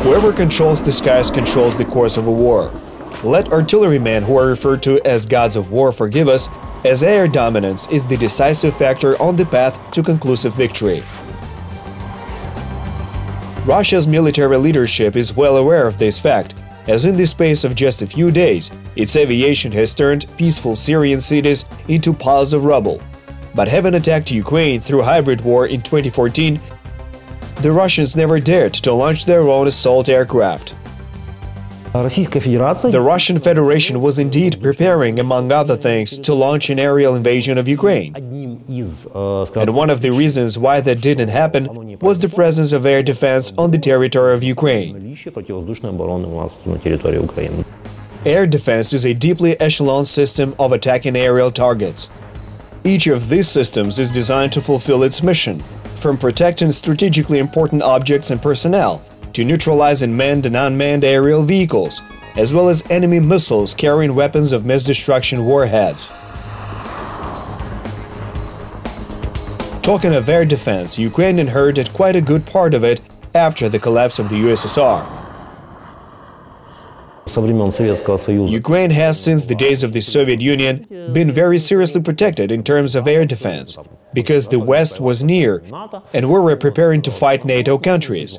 Whoever controls the skies controls the course of a war. Let artillerymen, who are referred to as gods of war, forgive us, as air dominance is the decisive factor on the path to conclusive victory. Russia's military leadership is well aware of this fact, as in the space of just a few days, its aviation has turned peaceful Syrian cities into piles of rubble. But having attacked Ukraine through hybrid war in 2014, the Russians never dared to launch their own assault aircraft. The Russian Federation was indeed preparing, among other things, to launch an aerial invasion of Ukraine. And one of the reasons why that didn't happen was the presence of air defense on the territory of Ukraine. Air defense is a deeply echeloned system of attacking aerial targets. Each of these systems is designed to fulfill its mission, from protecting strategically important objects and personnel, to neutralizing manned and unmanned aerial vehicles, as well as enemy missiles carrying weapons of mass destruction warheads. Talking of air defense, Ukraine inherited quite a good part of it after the collapse of the USSR. Ukraine has, since the days of the Soviet Union, been very seriously protected in terms of air defense, because the West was near, and we were preparing to fight NATO countries.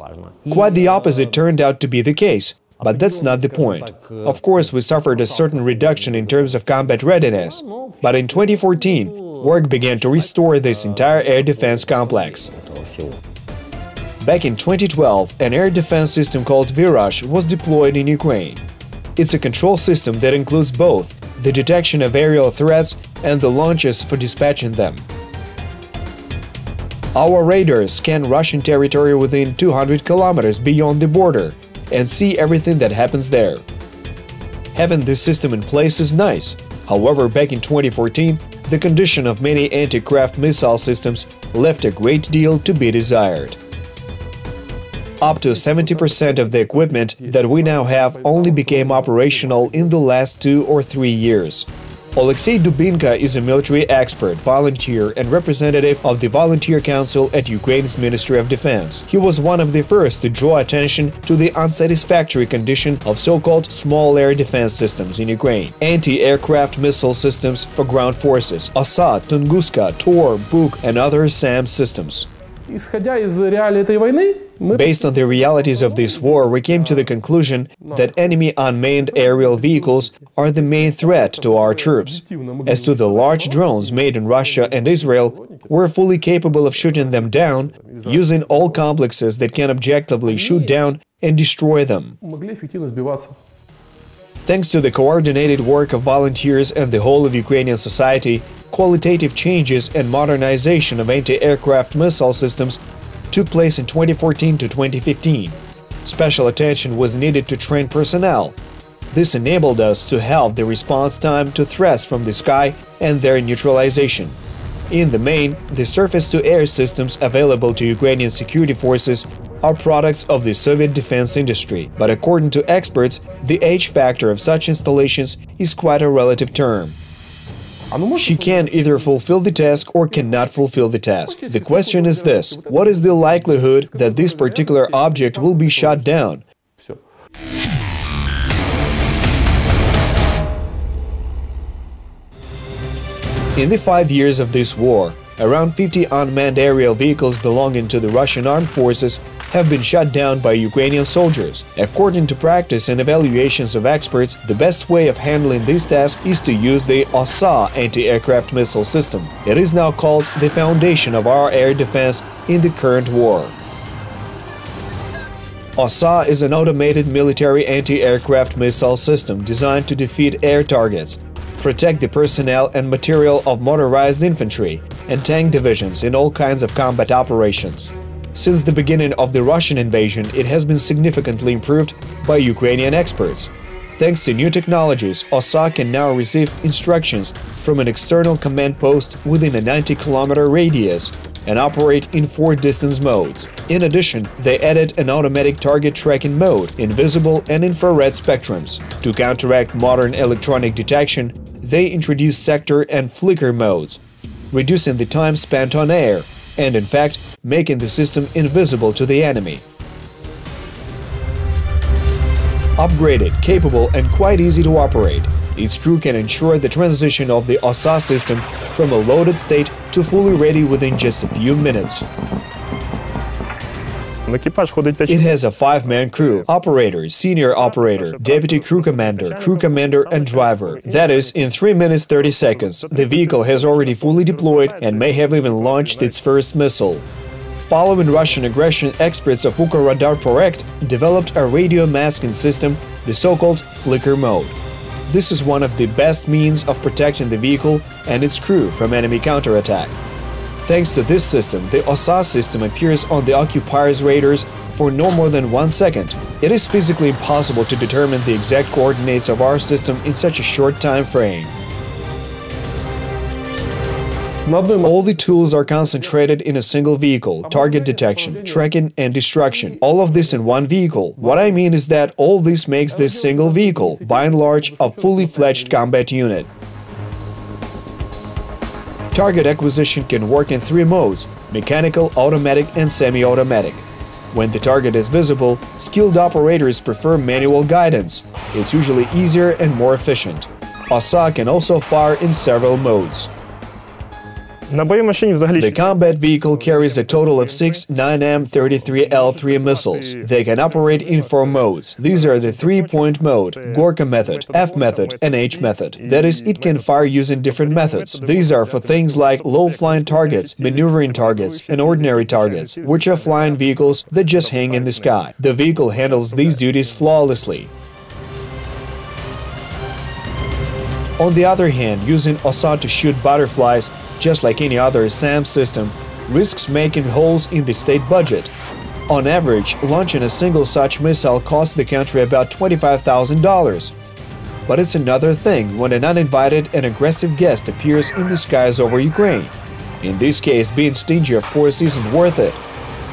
Quite the opposite turned out to be the case, but that's not the point. Of course, we suffered a certain reduction in terms of combat readiness, but in 2014, work began to restore this entire air defense complex. Back in 2012, an air defense system called Virage was deployed in Ukraine. It's a control system that includes both the detection of aerial threats and the launches for dispatching them. Our radars scan Russian territory within 200 kilometers beyond the border and see everything that happens there. Having this system in place is nice. However, back in 2014, the condition of many anti-craft missile systems left a great deal to be desired. Up to 70% of the equipment that we now have only became operational in the last 2 or 3 years. Alexei Dubinka is a military expert, volunteer and representative of the Volunteer Council at Ukraine's Ministry of Defense. He was one of the first to draw attention to the unsatisfactory condition of so-called small air defense systems in Ukraine. Anti-aircraft missile systems for ground forces, Ossa, Tunguska, Tor, Buk and other SAM systems. Based on the realities of this war, we came to the conclusion that enemy unmanned aerial vehicles are the main threat to our troops. As to the large drones made in Russia and Israel, we're fully capable of shooting them down, using all complexes that can objectively shoot down and destroy them. Thanks to the coordinated work of volunteers and the whole of Ukrainian society, qualitative changes and modernization of anti-aircraft missile systems took place in 2014 to 2015. Special attention was needed to train personnel. This enabled us to halve the response time to threats from the sky and their neutralization. In the main, the surface-to-air systems available to Ukrainian security forces are products of the Soviet defense industry, but according to experts, the age factor of such installations is quite a relative term. She can either fulfill the task or cannot fulfill the task. The question is this: what is the likelihood that this particular object will be shot down? In the 5 years of this war, around 50 unmanned aerial vehicles belonging to the Russian armed forces have been shot down by Ukrainian soldiers. According to practice and evaluations of experts, the best way of handling this task is to use the Ossa anti-aircraft missile system. It is now called the foundation of our air defense in the current war. Ossa is an automated military anti-aircraft missile system designed to defeat air targets, protect the personnel and material of motorized infantry and tank divisions in all kinds of combat operations. Since the beginning of the Russian invasion, it has been significantly improved by Ukrainian experts. Thanks to new technologies, Ossa can now receive instructions from an external command post within a 90-kilometer radius and operate in 4 distance modes. In addition, they added an automatic target tracking mode in visible and infrared spectrums. To counteract modern electronic detection, they introduced sector and flicker modes, reducing the time spent on air and, in fact, making the system invisible to the enemy. Upgraded, capable and quite easy to operate, its crew can ensure the transition of the Ossa system from a loaded state to fully ready within just a few minutes. It has a 5-man crew: operator, senior operator, deputy crew commander and driver. That is, in 3 minutes 30 seconds, the vehicle has already fully deployed and may have even launched its first missile. Following Russian aggression, experts of Ukradar developed a radio masking system, the so-called flicker mode. This is one of the best means of protecting the vehicle and its crew from enemy counterattack. Thanks to this system, the Ossa system appears on the occupier's radars for no more than 1 second. It is physically impossible to determine the exact coordinates of our system in such a short time frame. All the tools are concentrated in a single vehicle: target detection, tracking and destruction. All of this in one vehicle. What I mean is that all this makes this single vehicle, by and large, a fully fledged combat unit. Target acquisition can work in 3 modes: mechanical, automatic and semi-automatic. When the target is visible, skilled operators prefer manual guidance. It's usually easier and more efficient. Ossa can also fire in several modes. The combat vehicle carries a total of 6 9M33L3 missiles. They can operate in 4 modes. These are the 3-point mode, Gorka method, F method and H method. That is, it can fire using different methods. These are for things like low-flying targets, maneuvering targets and ordinary targets, which are flying vehicles that just hang in the sky. The vehicle handles these duties flawlessly. On the other hand, using Ossa to shoot butterflies, just like any other SAM system, risks making holes in the state budget. On average, launching a single such missile costs the country about $25,000. But it's another thing when an uninvited and aggressive guest appears in the skies over Ukraine. In this case, being stingy of course isn't worth it.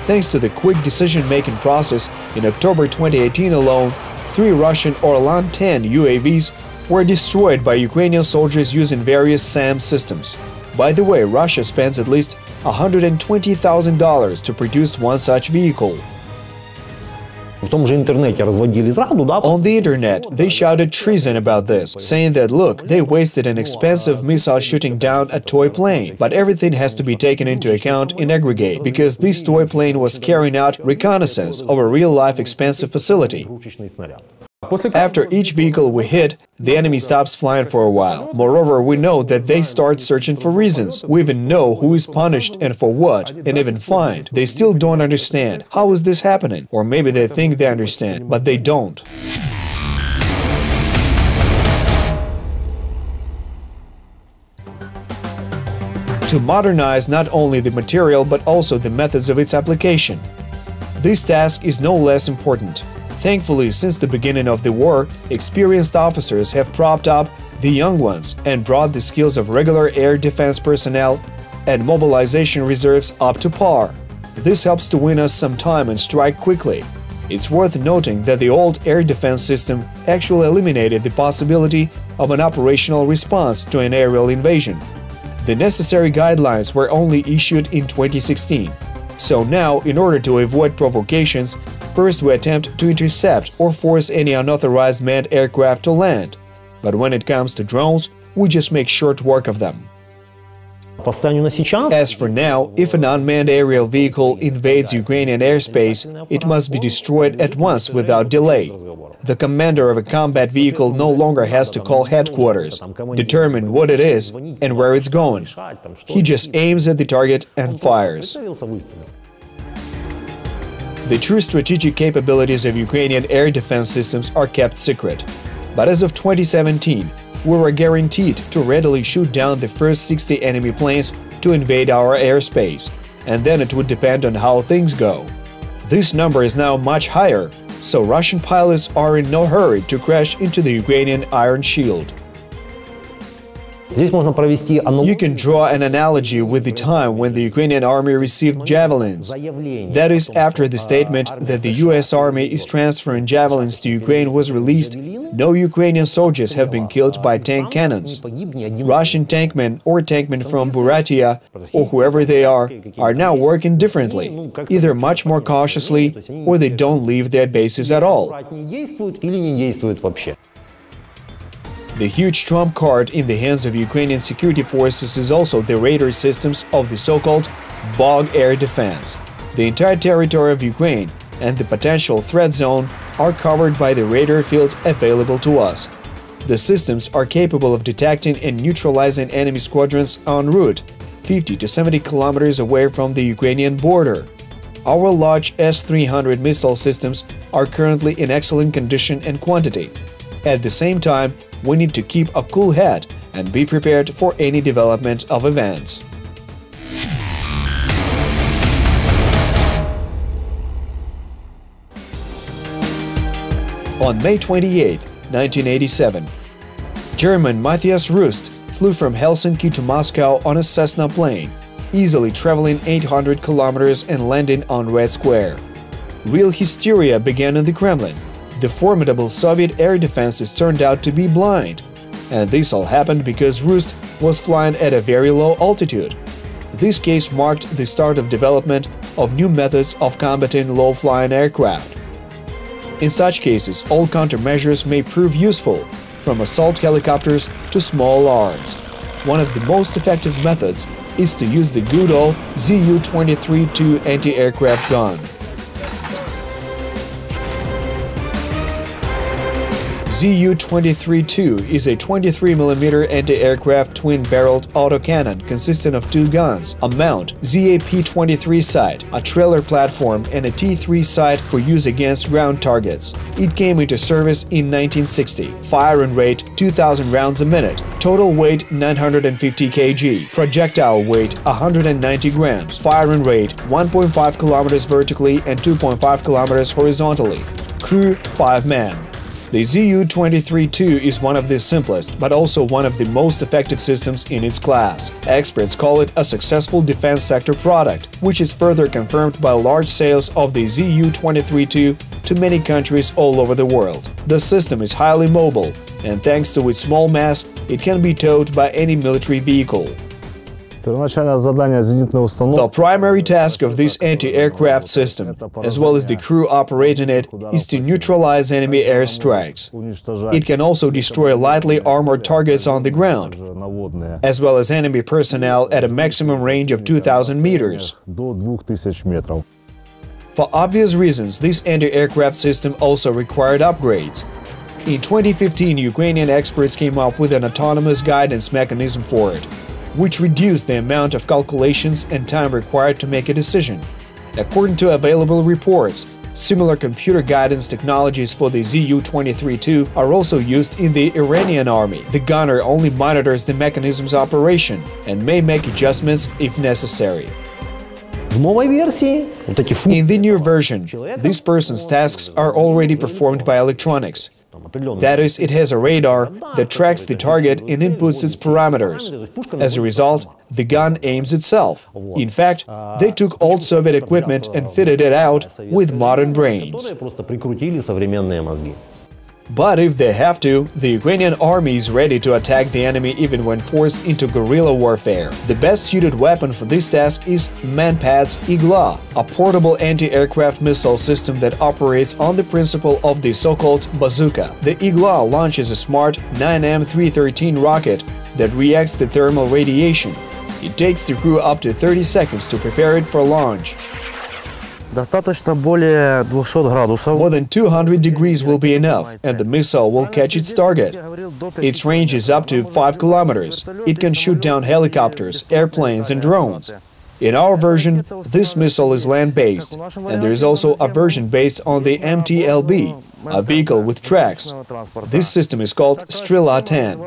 Thanks to the quick decision-making process, in October 2018 alone, 3 Russian Orlan-10 UAVs were destroyed by Ukrainian soldiers using various SAM systems. By the way, Russia spends at least $120,000 to produce one such vehicle. On the internet, they shouted treason about this, saying that, look, they wasted an expensive missile shooting down a toy plane. But everything has to be taken into account in aggregate, because this toy plane was carrying out reconnaissance of a real-life expensive facility. After each vehicle we hit, the enemy stops flying for a while. Moreover, we know that they start searching for reasons. We even know who is punished and for what, and even fined. They still don't understand. How is this happening? Or maybe they think they understand, but they don't. To modernize not only the material but also the methods of its application. This task is no less important. Thankfully, since the beginning of the war, experienced officers have propped up the young ones and brought the skills of regular air defense personnel and mobilization reserves up to par. This helps to win us some time and strike quickly. It's worth noting that the old air defense system actually eliminated the possibility of an operational response to an aerial invasion. The necessary guidelines were only issued in 2016. So now, in order to avoid provocations, first we attempt to intercept or force any unauthorized manned aircraft to land. But when it comes to drones, we just make short work of them. As for now, if an unmanned aerial vehicle invades Ukrainian airspace, it must be destroyed at once without delay. The commander of a combat vehicle no longer has to call headquarters, determine what it is and where it's going. He just aims at the target and fires. The true strategic capabilities of Ukrainian air defense systems are kept secret. But as of 2017, we were guaranteed to readily shoot down the first 60 enemy planes to invade our airspace, and then it would depend on how things go. This number is now much higher, so Russian pilots are in no hurry to crash into the Ukrainian Iron Shield. You can draw an analogy with the time when the Ukrainian army received javelins. That is, after the statement that the US Army is transferring javelins to Ukraine was released, no Ukrainian soldiers have been killed by tank cannons. Russian tankmen or tankmen from Buryatia, or whoever they are now working differently, either much more cautiously or they don't leave their bases at all. The huge trump card in the hands of Ukrainian security forces is also the radar systems of the so-called bog air defense. The entire territory of Ukraine and the potential threat zone are covered by the radar field available to us. The systems are capable of detecting and neutralizing enemy squadrons en route 50 to 70 kilometers away from the Ukrainian border. Our large S-300 missile systems are currently in excellent condition and quantity. At the same time, we need to keep a cool head and be prepared for any development of events. On May 28, 1987, German Matthias Rust flew from Helsinki to Moscow on a Cessna plane, easily traveling 800 kilometers and landing on Red Square. Real hysteria began in the Kremlin. The formidable Soviet air defenses turned out to be blind. And this all happened because Rust was flying at a very low altitude. This case marked the start of development of new methods of combating low-flying aircraft. In such cases, all countermeasures may prove useful, from assault helicopters to small arms. One of the most effective methods is to use the good old Zu-23-2 anti-aircraft gun. Zu-23-2 is a 23mm anti-aircraft twin-barreled autocannon consisting of two guns, a mount, ZAP-23 sight, a trailer platform, and a T-3 sight for use against ground targets. It came into service in 1960. Firing rate 2,000 rounds a minute. Total weight 950 kg. Projectile weight 190 grams. Firing rate 1.5 kilometers vertically and 2.5 kilometers horizontally. Crew 5 men. The Zu-23-2 is one of the simplest, but also one of the most effective systems in its class. Experts call it a successful defense sector product, which is further confirmed by large sales of the Zu-23-2 to many countries all over the world. The system is highly mobile, and thanks to its small mass, it can be towed by any military vehicle. The primary task of this anti-aircraft system, as well as the crew operating it, is to neutralize enemy airstrikes. It can also destroy lightly armored targets on the ground, as well as enemy personnel at a maximum range of 2,000 meters. For obvious reasons, this anti-aircraft system also required upgrades. In 2015, Ukrainian experts came up with an autonomous guidance mechanism for it, which reduced the amount of calculations and time required to make a decision. According to available reports, similar computer guidance technologies for the Zu-23-2 are also used in the Iranian army. The gunner only monitors the mechanism's operation and may make adjustments if necessary. In the new version, this person's tasks are already performed by electronics. That is, it has a radar that tracks the target and inputs its parameters. As a result, the gun aims itself. In fact, they took old Soviet equipment and fitted it out with modern brains. But if they have to, the Ukrainian army is ready to attack the enemy even when forced into guerrilla warfare. The best suited weapon for this task is Manpad's Igla, a portable anti-aircraft missile system that operates on the principle of the so-called bazooka. The Igla launches a smart 9M313 rocket that reacts to thermal radiation. It takes the crew up to 30 seconds to prepare it for launch. More than 200 degrees will be enough, and the missile will catch its target. Its range is up to 5 kilometers. It can shoot down helicopters, airplanes and drones. In our version, this missile is land-based, and there is also a version based on the MTLB, a vehicle with tracks. This system is called Strela 10.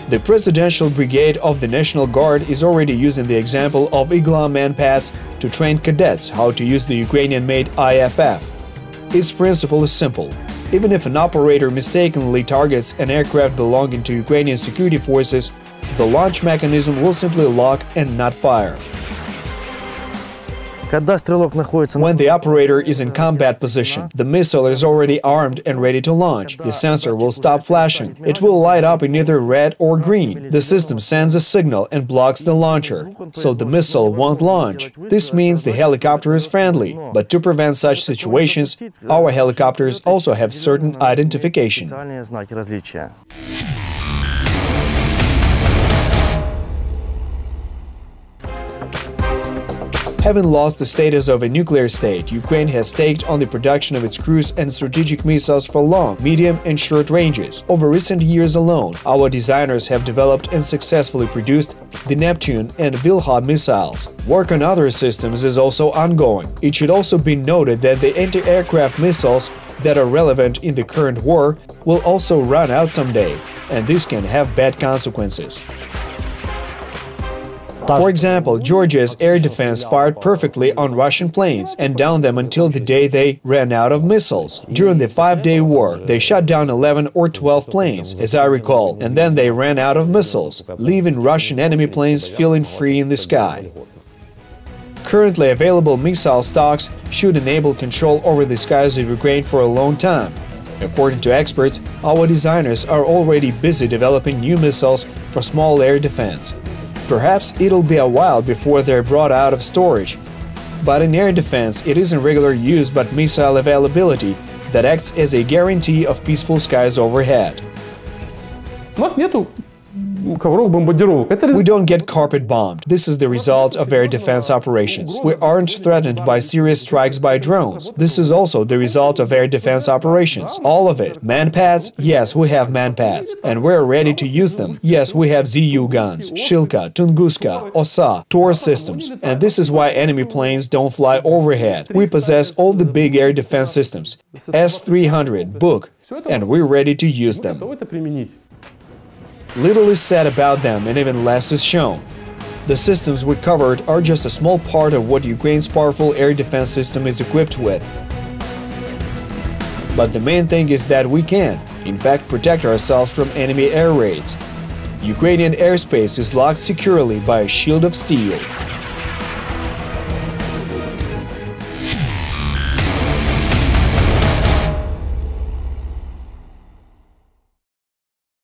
The Presidential Brigade of the National Guard is already using the example of Igla manpads to train cadets how to use the Ukrainian-made IFF. Its principle is simple. Even if an operator mistakenly targets an aircraft belonging to Ukrainian security forces, the launch mechanism will simply lock and not fire. When the operator is in combat position, the missile is already armed and ready to launch. The sensor will stop flashing. It will light up in either red or green. The system sends a signal and blocks the launcher, so the missile won't launch. This means the helicopter is friendly, but to prevent such situations, our helicopters also have certain identification. Having lost the status of a nuclear state, Ukraine has staked on the production of its cruise and strategic missiles for long, medium and short ranges. Over recent years alone, our designers have developed and successfully produced the Neptune and Wilhelm missiles. Work on other systems is also ongoing. It should also be noted that the anti-aircraft missiles that are relevant in the current war will also run out someday, and this can have bad consequences. For example, Georgia's air defense fired perfectly on Russian planes and downed them until the day they ran out of missiles. During the 5-day war, they shot down 11 or 12 planes, as I recall, and then they ran out of missiles, leaving Russian enemy planes feeling free in the sky. Currently available missile stocks should enable control over the skies of Ukraine for a long time. According to experts, our designers are already busy developing new missiles for small air defense. Perhaps it'll be a while before they're brought out of storage. But in air defense, it isn't regular use but missile availability that acts as a guarantee of peaceful skies overhead. We don't get carpet bombed. This is the result of air defense operations. We aren't threatened by serious strikes by drones. This is also the result of air defense operations. All of it. Man-pads? Yes, we have man-pads. And we're ready to use them. Yes, we have ZU guns, Shilka, Tunguska, Ossa, Tor systems. And this is why enemy planes don't fly overhead. We possess all the big air defense systems, S-300, Buk, and we're ready to use them. Little is said about them and even less is shown. The systems we covered are just a small part of what Ukraine's powerful air defense system is equipped with. But the main thing is that we can, in fact, protect ourselves from enemy air raids. Ukrainian airspace is locked securely by a shield of steel.